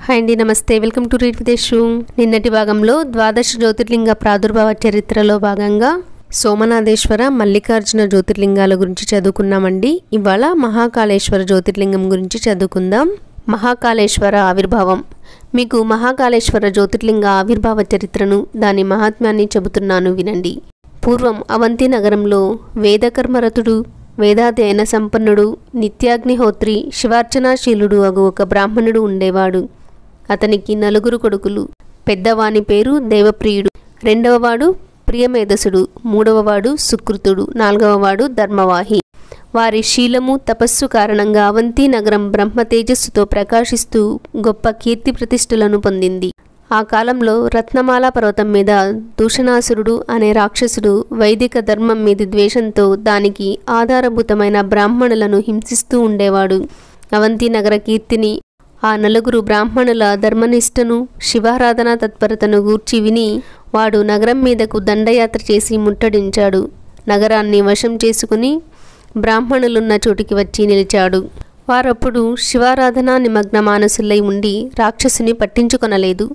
Hi అండి, నమస్తే. Welcome to read with Yashu. నిన్నటి భాగంలో ద్వాదశ జ్యోతిర్లింగ ప్రాదుర్భావ చరిత్రలో భాగంగా సోమనాథేశ్వర, మల్లికార్జున జ్యోతిర్లింగాల గురించి చదువుకున్నామండి. ఇవాళ మహాకాళేశ్వర జ్యోతిర్లింగం గురించి చదువుకుందాం. మహాకాళేశ్వర ఆవిర్భావం. మీకు మహాకాళేశ్వర జ్యోతిర్లింగ ఆవిర్భావ చరిత్రను, దాని మహాత్మ్యాన్ని చెబుతున్నాను, వినండి. పూర్వం అవంతి నగరంలో వేదకర్మరతుడు, వేదాధ్యయన సంపన్నుడు, నిత్యాగ్నిహోత్రి, శివార్చనాశీలుడు అగు ఒక బ్రాహ్మణుడు ఉండేవాడు. అతనికి 4 కొడుకులు. పెద్దవాని పేరు దేవప్రియుడు, రెండవవాడు ప్రియమేధసుడు, మూడవవాడు సుకృతుడు, నాలుగవవాడు ధర్మవాహి. వారి శీలము, తపస్సు కారణంగా అవంతి నగరం బ్రహ్మ తేజస్సుతో ప్రకాశిస్తూ గొప్ప కీర్తి ప్రతిష్టలను పొందింది. ఆ కాలంలో రత్నమాల పర్వతం మీద దూషణాసురుడు అనే రాక్షసుడు వైదిక ధర్మం మీద ద్వేషంతో దానికి ఆధారభూతమైన బ్రాహ్మణులను హింసిస్తూ ఉండేవాడు. అవంతి నగర కీర్తిని, ఆ 4 బ్రాహ్మణుల ధర్మనిష్టను, శివారాధన తత్పరతను గూర్చి విని వాడు నగరం మీదకు దండయాత్ర చేసి ముట్టడించాడు. నగరాన్ని వశం చేసుకుని బ్రాహ్మణులున్న చోటికి వచ్చి నిలిచాడు. వారప్పుడు శివారాధన నిమగ్న మానసులై ఉండి రాక్షసుని పట్టించుకొనలేదు.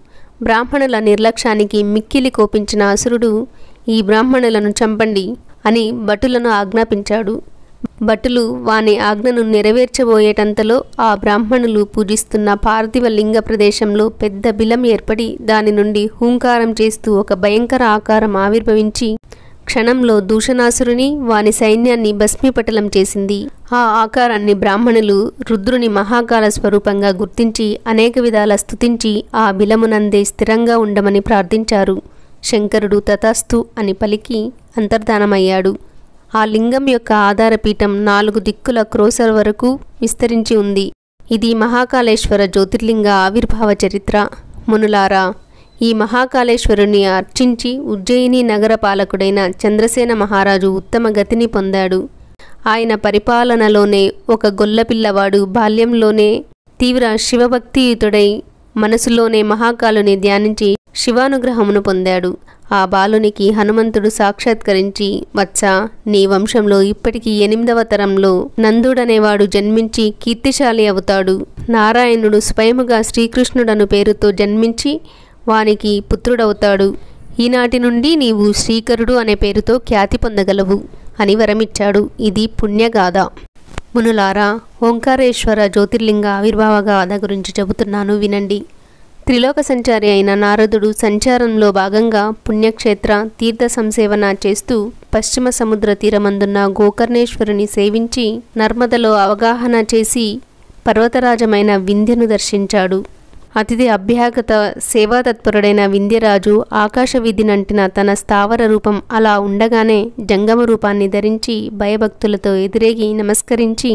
బ్రాహ్మణుల నిర్లక్ష్యానికి మిక్కిలి కోపించిన అసురుడు, ఈ బ్రాహ్మణులను చంపండి అని భటులను ఆజ్ఞాపించాడు. భటులు వాని ఆజ్ఞను నెరవేర్చబోయేటంతలో ఆ బ్రాహ్మణులు పూజిస్తున్న పార్థివ లింగ ప్రదేశంలో పెద్ద బిలం ఏర్పడి దాని నుండి హూంకారం చేస్తూ ఒక భయంకర ఆకారం ఆవిర్భవించి క్షణంలో దూషణాసురుని, వాని సైన్యాన్ని భస్మీపటలం చేసింది. ఆ ఆకారాన్ని బ్రాహ్మణులు రుద్రుని మహాకాల స్వరూపంగా గుర్తించి అనేక విధాల స్తుతించి ఆ బిలమునందే స్థిరంగా ఉండమని ప్రార్థించారు. శంకరుడు తథాస్తు అని పలికి అంతర్ధానమయ్యాడు. ఆ లింగం యొక్క ఆధారపీఠం 4 దిక్కుల క్రోసర్ వరకు విస్తరించి ఉంది. ఇది మహాకాళేశ్వర జ్యోతిర్లింగ ఆవిర్భావ చరిత్ర. మునులారా, ఈ మహాకాళేశ్వరుని అర్చించి ఉజ్జయిని నగర పాలకుడైన చంద్రసేన మహారాజు ఉత్తమ గతిని పొందాడు. ఆయన పరిపాలనలోనే ఒక గొల్లపిల్లవాడు బాల్యంలోనే తీవ్ర శివభక్తియుతుడై మనసులోనే మహాకాలుని ధ్యానించి శివానుగ్రహమును పొందాడు. ఆ బాలునికి హనుమంతుడు సాక్షాత్కరించి, వత్సా, నీ వంశంలో ఇప్పటికీ 8వ తరంలో నందుడనేవాడు జన్మించి కీర్తిశాలి అవుతాడు. నారాయణుడు స్వయముగా శ్రీకృష్ణుడను పేరుతో జన్మించి వానికి పుత్రుడవుతాడు. ఈనాటి నుండి నీవు శ్రీకరుడు అనే పేరుతో ఖ్యాతి పొందగలవు అని వరమిచ్చాడు. ఇది పుణ్యగాథ. మునులారా, ఓంకారేశ్వర జ్యోతిర్లింగ ఆవిర్భావ గాథ గురించి చెబుతున్నాను, వినండి. త్రిలోక సంచారి అయిన నారదుడు సంచారంలో భాగంగా పుణ్యక్షేత్ర తీర్థ సంసేవన చేస్తూ పశ్చిమ సముద్ర తీరమందున్న గోకర్ణేశ్వరుని సేవించి నర్మదలో అవగాహన చేసి పర్వతరాజమైన వింధ్యను దర్శించాడు. అతిథి అభ్యాగత సేవాతత్పరుడైన వింధ్యరాజు ఆకాశ వీధినంటిన తన స్థావర రూపం అలా ఉండగానే జంగమ రూపాన్ని ధరించి భయభక్తులతో ఎదురేగి నమస్కరించి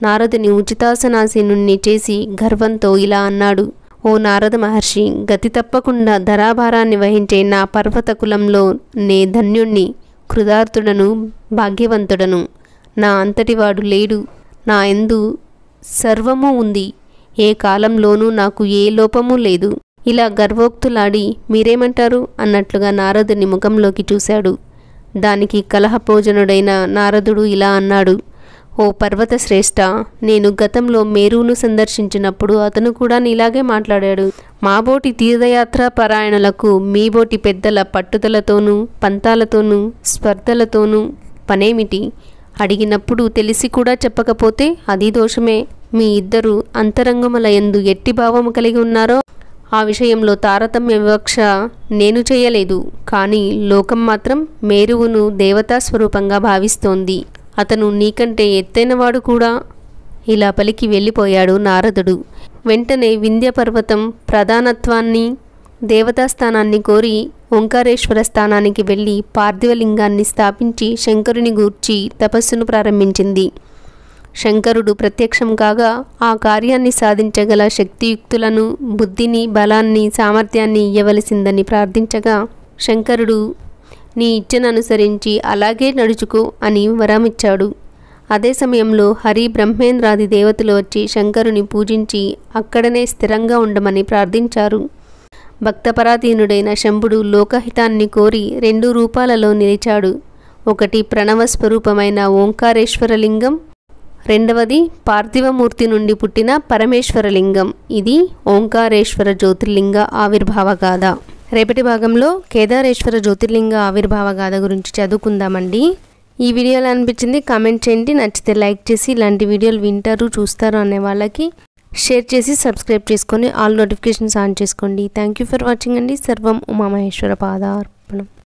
నారదుని ఉచితాసనాసీనుణ్ణి చేసి గర్వంతో ఇలా అన్నాడు: ఓ నారద మహర్షి, గతి తప్పకుండా ధరాభారాన్ని వహించే నా పర్వత కులంలో నే ధన్యుణ్ణి, కృతార్థుడను, భాగ్యవంతుడను. నా అంతటివాడు లేడు. నా యందు సర్వము ఉంది. ఏ కాలంలోనూ నాకు ఏ లోపము లేదు. ఇలా గర్వోక్తులాడి మీరేమంటారు అన్నట్లుగా నారదుని ముఖంలోకి చూశాడు. దానికి కలహభోజనుడైన నారదుడు ఇలా అన్నాడు: ఓ పర్వత శ్రేష్ఠ, నేను గతంలో మేరును సందర్శించినప్పుడు అతను కూడా నీలాగే మాట్లాడాడు. మాబోటి తీర్థయాత్ర పరాయణులకు మీబోటి పెద్దల పట్టుదలతోనూ పంతాలతోనూ స్పర్ధలతోనూ పనేమిటి? అడిగినప్పుడు తెలిసి కూడా చెప్పకపోతే అది దోషమే. మీ ఇద్దరు అంతరంగములయందు ఎట్టి భావము కలిగి ఉన్నారో ఆ విషయంలో తారతమ్య వివక్ష నేను చేయలేదు. కానీ లోకం మాత్రం మేరువును దేవతా స్వరూపంగా భావిస్తోంది. అతను నీకంటే ఎత్తైనవాడు కూడా. ఇలా పలికి వెళ్ళిపోయాడు నారదుడు. వెంటనే వింధ్య పర్వతం ప్రధానత్వాన్ని, దేవతాస్థానాన్ని కోరి ఓంకారేశ్వర స్థానానికి వెళ్ళి పార్థివలింగాన్ని స్థాపించి శంకరుని గూర్చి తపస్సును ప్రారంభించింది. శంకరుడు ప్రత్యక్షం కాగా ఆ కార్యాన్ని సాధించగల శక్తియుక్తులను, బుద్ధిని, బలాన్ని, సామర్థ్యాన్ని ఇయ్యవలసిందని ప్రార్థించగా శంకరుడు నీ ఇచ్చను అనుసరించి అలాగే నడుచుకో అని వరమిచ్చాడు. అదే సమయంలో హరి, బ్రహ్మేంద్రాది దేవతలు వచ్చి శంకరుని పూజించి అక్కడనే స్థిరంగా ఉండమని ప్రార్థించారు. భక్తపరాధీనుడైన శంభుడు లోకహితాన్ని కోరి 2 రూపాలలో నిలిచాడు. ఒకటి ప్రణవ స్వరూపమైన ఓంకారేశ్వరలింగం, రెండవది పార్థివమూర్తి నుండి పుట్టిన పరమేశ్వరలింగం. ఇది ఓంకారేశ్వర జ్యోతిర్లింగ ఆవిర్భావ గాథ. రేపటి భాగంలో కేదారేశ్వర జ్యోతిర్లింగ ఆవిర్భావ గాథ గురించి చదువుకుందామండి. ఈ వీడియో ఎలా అనిపించింది కామెంట్ చేయండి. నచ్చితే లైక్ చేసి ఇలాంటి వీడియోలు వింటారు చూస్తారు అనే వాళ్ళకి షేర్ చేసి సబ్స్క్రైబ్ చేసుకొని ఆల్ నోటిఫికేషన్స్ ఆన్ చేసుకోండి. థ్యాంక్ యూ ఫర్ వాచింగ్ అండి. సర్వం ఉమామహేశ్వర పాదార్పణం.